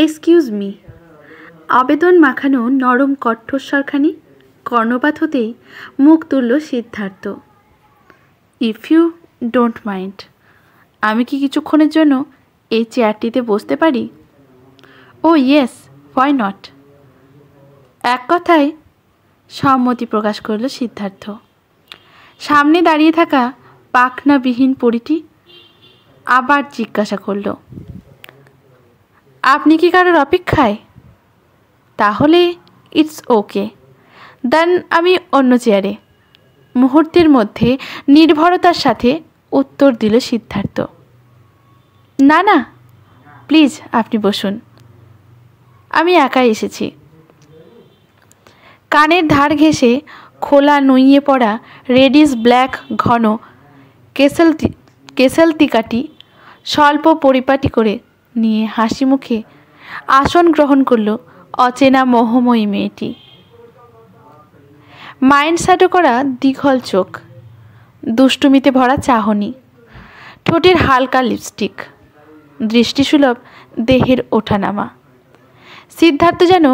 Excuse me. আবেদন মাখানো নরম কণ্ঠস্বরখানি কর্ণপাত হতেই মুখ তুলল Siddharth. If you don't mind, আমি কি কিছুক্ষণের জন্য এই চেয়ারটিতে বসতে পারি? Oh yes, why not. এক কথায় সম্মতি প্রকাশ করল সিদ্ধার্থ। সামনে দাঁড়িয়ে থাকা পাখনাবিহীন পরীটি আবার জিজ্ঞাসা করল, আপনি কি কারোর অপেক্ষায়? তাহলে ইটস ওকে, দেন আমি অন্য চেয়ারে। মুহূর্তের মধ্যে নির্ভরতার সাথে উত্তর দিল সিদ্ধার্থ। না না, প্লিজ আপনি বসুন, আমি একাই এসেছি। কানের ধার ঘেঁষে খোলা নুইয়ে পড়া রেডিশ ব্ল্যাক ঘন কেশালতিকাটি স্বল্প পরিপাটি করে নিয়ে হাসি মুখে আসন গ্রহণ করল অচেনা মোহময়ী মেয়েটি। মাইন্ড শ্যাডো করা দীঘল চোখ, দুষ্টুমিতে ভরা চাহনি, ঠোঁটের হালকা লিপস্টিক, দৃষ্টিসুলভ দেহের ওঠানামা। সিদ্ধার্থ যেন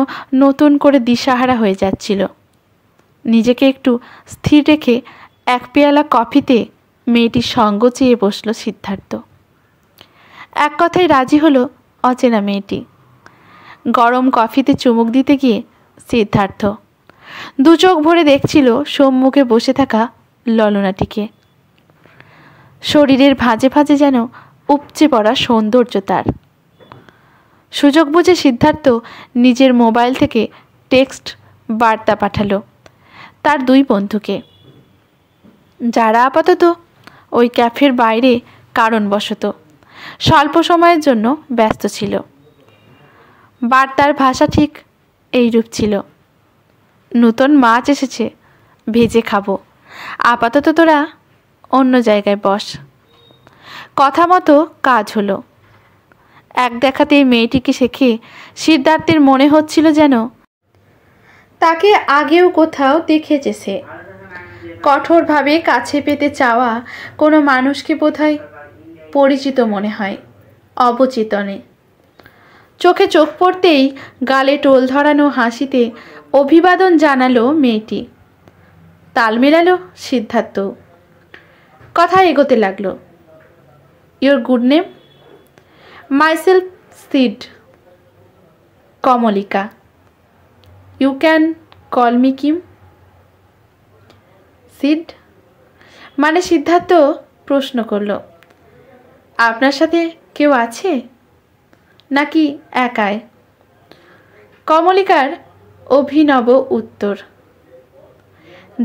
নতুন করে দিশাহারা হয়ে যাচ্ছিল। নিজেকে একটু স্থির রেখে এক পেয়ালা কফিতে মেয়েটির সঙ্গ চেয়ে বসল সিদ্ধার্থ। এক কথায় রাজি হলো অচেনা মেয়েটি। গরম কফিতে চুমুক দিতে গিয়ে সিদ্ধার্থ দু চোখ ভরে দেখছিল সম্মুখে বসে থাকা ললনাটিকে। শরীরের ভাঁজে ভাঁজে যেন উপচে পড়া সৌন্দর্য তার। সুযোগ বুঝে সিদ্ধার্থ নিজের মোবাইল থেকে টেক্সট বার্তা পাঠালো তার দুই বন্ধুকে, যারা আপাতত ওই ক্যাফের বাইরে কারণবশত স্বল্প সময়ের জন্য ব্যস্ত ছিল। বার্তার ভাষা ঠিক এইরূপ ছিল, নতুন মাছ এসেছে, ভেজে খাবো, আপাতত তোরা অন্য জায়গায় বস। কথা মতো কাজ হলো। এক দেখাতেই মেয়েটিকে শেখে সিদ্ধার্থের মনে হচ্ছিল যেন তাকে আগেও কোথাও দেখেছে সে। কঠোরভাবে কাছে পেতে চাওয়া কোনো মানুষকে বোধহয় পরিচিত মনে হয় অবচেতনে। চোখে চোখ পড়তেই গালে টোল ধরানো হাসিতে অভিবাদন জানালো মেয়েটি। তাল মেলালো সিদ্ধার্থ। কথা এগোতে লাগলো। Your good name? Myself Sid, Kamalika. You can call me Kim. Sid মানে? সিদ্ধার্থ প্রশ্ন করল। আপনার সাথে কেউ আছে নাকি একাই? কমলিকার অভিনব উত্তর।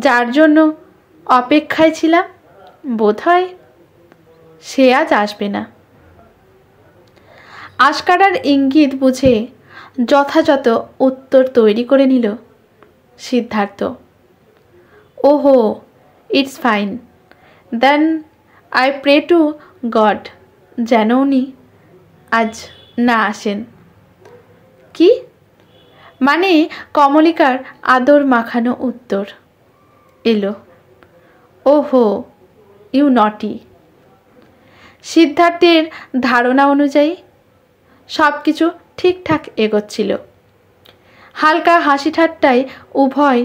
যার জন্য অপেক্ষায় ছিলাম বোধহয় সে আজ আসবে না। আশকারার ইঙ্গিত বুঝে যথাযথ উত্তর তৈরি করে নিল সিদ্ধার্থ। ওহো, it's fine, then I pray to God যেন উনি আজ না আসেন। কি মানে? কমলিকার আদর মাখানো উত্তর এলো। ওহো, ইউ নটি। সিদ্ধার্থের ধারণা অনুযায়ী সব কিছু ঠিকঠাক এগোচ্ছিল। হালকা হাসি ঠাট্টায় উভয়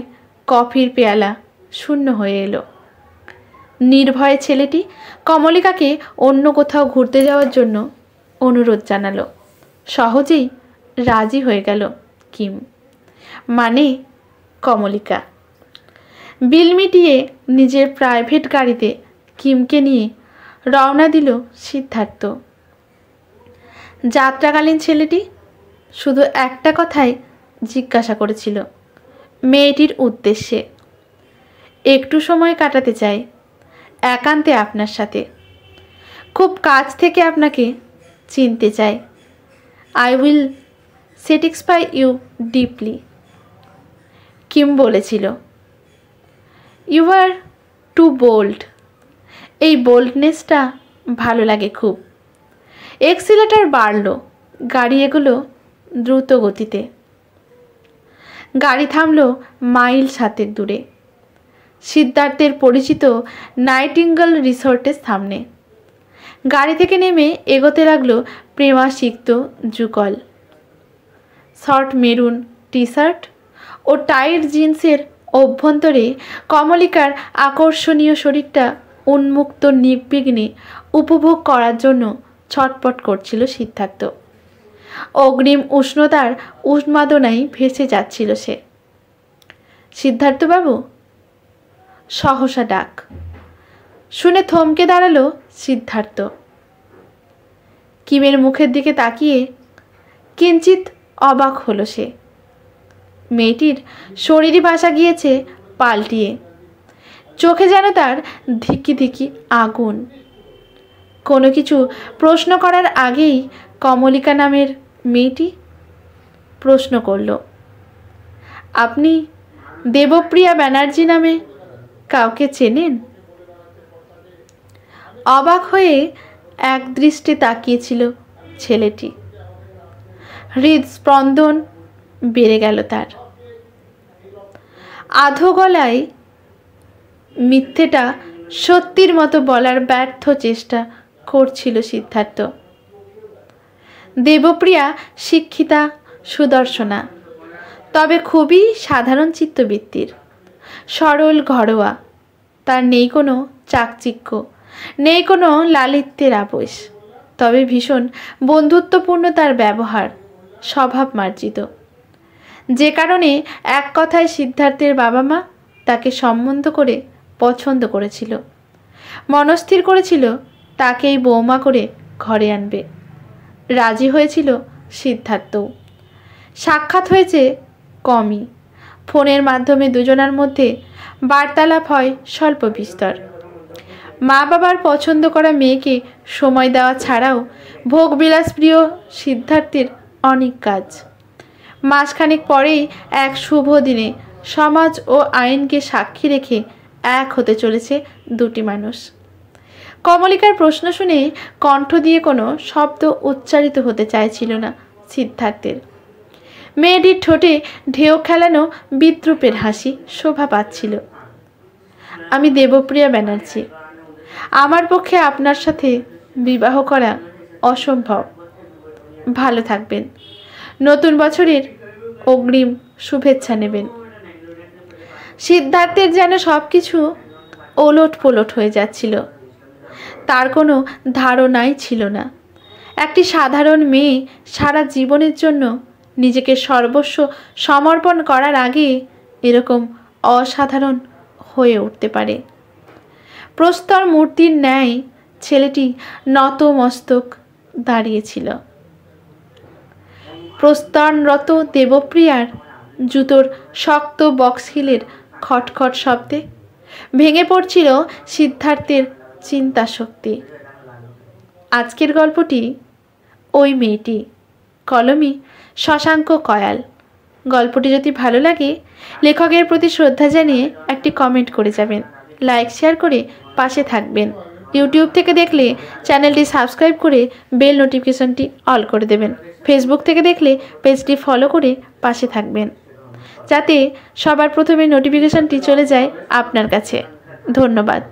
কফির পেয়ালা শূন্য হয়ে এলো। নির্ভয়ে ছেলেটি কমলিকাকে অন্য কোথাও ঘুরতে যাওয়ার জন্য অনুরোধ জানালো। সহজেই রাজি হয়ে গেল কিম, মানে কমলিকা। বিল মিটিয়ে নিজের প্রাইভেট গাড়িতে কিমকে নিয়ে রওনা দিল সিদ্ধার্থ। যাত্রাকালীন ছেলেটি শুধু একটা কথাই জিজ্ঞাসা করেছিল মেয়েটির উদ্দেশ্যে। একটু সময় কাটাতে চাই একান্তে আপনার সাথে, খুব কাছ থেকে আপনাকে চিনতে চাই। I will satisfy you deeply. Kim বলেছিল, ইউ আর টু বোল্ড। এই বোল্ডনেসটা ভালো লাগে খুব। এক্সিলেটর বাড়ল, গাড়ি এগুলো দ্রুত গতিতে। গাড়ি থামল মাইল 7 দূরে, সিদ্ধার্থের পরিচিত নাইটিঙ্গেল রিসোর্টের সামনে। গাড়ি থেকে নেমে এগোতে লাগলো প্রেমা সিক্ত যুগল। শর্ট মেরুন টি শার্ট ও টাইট জিন্সের অভ্যন্তরে কমলিকার আকর্ষণীয় শরীরটা উন্মুক্ত নির্বিঘ্নে উপভোগ করার জন্য ছটপট করছিল সিদ্ধার্থ। অগ্রিম উষ্ণতার উন্মাদনায় ভেসে যাচ্ছিল সে। সিদ্ধার্থবাবু, সহসা ডাক। শুনে থমকে দাঁড়ালো সিদ্ধার্থ। কিমের মুখের দিকে তাকিয়ে কিঞ্চিত অবাক হলো সে। মেয়েটির শরীরী ভাষা গিয়েছে পাল্টিয়ে, চোখে যেন তার ধিকি ধিকি আগুন। কোনো কিছু প্রশ্ন করার আগেই কমলিকা নামের মেয়েটি প্রশ্ন করল, আপনি দেবপ্রিয়া ব্যানার্জি নামে কাউকে চেনেন? অবাক হয়ে এক দৃষ্টে তাকিয়েছিল ছেলেটি। হৃদস্পন্দন বেড়ে গেল তার। আধো গলায় মিথ্যেটা সত্যির মতো বলার ব্যর্থ চেষ্টা করছিল সিদ্ধার্থ। দেবপ্রিয়া শিক্ষিতা, সুদর্শনা, তবে খুবই সাধারণ চিত্তবৃত্তির, সরল ঘরোয়া। তার নেই কোনো চাকচিক্য, নেই কোনো লালিত্যের আবেশ, তবে ভীষণ বন্ধুত্বপূর্ণ তার ব্যবহার, স্বভাব মার্জিত। যে কারণে এক কথায় সিদ্ধার্থের বাবা মা তাকে সম্বন্ধ করে পছন্দ করেছিল, মনস্থির করেছিল তাকেই বৌমা করে ঘরে আনবে। রাজি হয়েছিল সিদ্ধার্থও। সাক্ষাৎ হয়েছে কমই, ফোনের মাধ্যমে দুজনার মধ্যে বার্তালাপ হয় স্বল্প বিস্তর। মা বাবার পছন্দ করা মেয়েকে সময় দেওয়া ছাড়াও ভোগবিলাস প্রিয় সিদ্ধার্থের অনেক কাজ। মাসখানেক পরেই এক শুভ দিনে সমাজ ও আইনকে সাক্ষী রেখে এক হতে চলেছে দুটি মানুষ। কমলিকার প্রশ্ন শুনে কণ্ঠ দিয়ে কোনো শব্দ উচ্চারিত হতে চাইছিল না সিদ্ধার্থের। মেয়েটির ঠোঁটে ঢেউ খেলানো বিদ্রূপের হাসি শোভা পাচ্ছিল। আমি দেবপ্রিয়া ব্যানার্জি। আমার পক্ষে আপনার সাথে বিবাহ করা অসম্ভব। ভালো থাকবেন। নতুন বছরের অগ্রিম শুভেচ্ছা নেবেন। সিদ্ধার্থের যেন সব কিছু ওলট পলট হয়ে যাচ্ছিল। তার কোনো ধারণাই ছিল না একটি সাধারণ মেয়ে সারা জীবনের জন্য নিজেকে সর্বস্ব সমর্পণ করার আগে এরকম অসাধারণ হয়ে উঠতে পারে। প্রস্তর মূর্তির ন্যায় ছেলেটি নত মস্তক দাঁড়িয়েছিল। প্রস্থানরত দেবপ্রিয়ার জুতোর শক্ত বক্সহিলের খটখট শব্দে ভেঙে পড়ছিল সিদ্ধার্থের চিন্তা শক্তি। আজকের গল্পটি ওই মেয়েটি, কলমি শশাঙ্ক কয়াল। গল্পটি যদি ভালো লাগে লেখকের প্রতি শ্রদ্ধা জানিয়ে একটি কমেন্ট করে যাবেন, লাইক শেয়ার করে পাশে থাকবেন। ইউটিউব থেকে দেখলে চ্যানেলটি সাবস্ক্রাইব করে বেল নোটিফিকেশনটি অল করে দেবেন। ফেসবুক থেকে দেখলে পেজটি ফলো করে পাশে থাকবেন, যাতে সবার প্রথমে নোটিফিকেশনটি চলে যায় আপনার কাছে। ধন্যবাদ।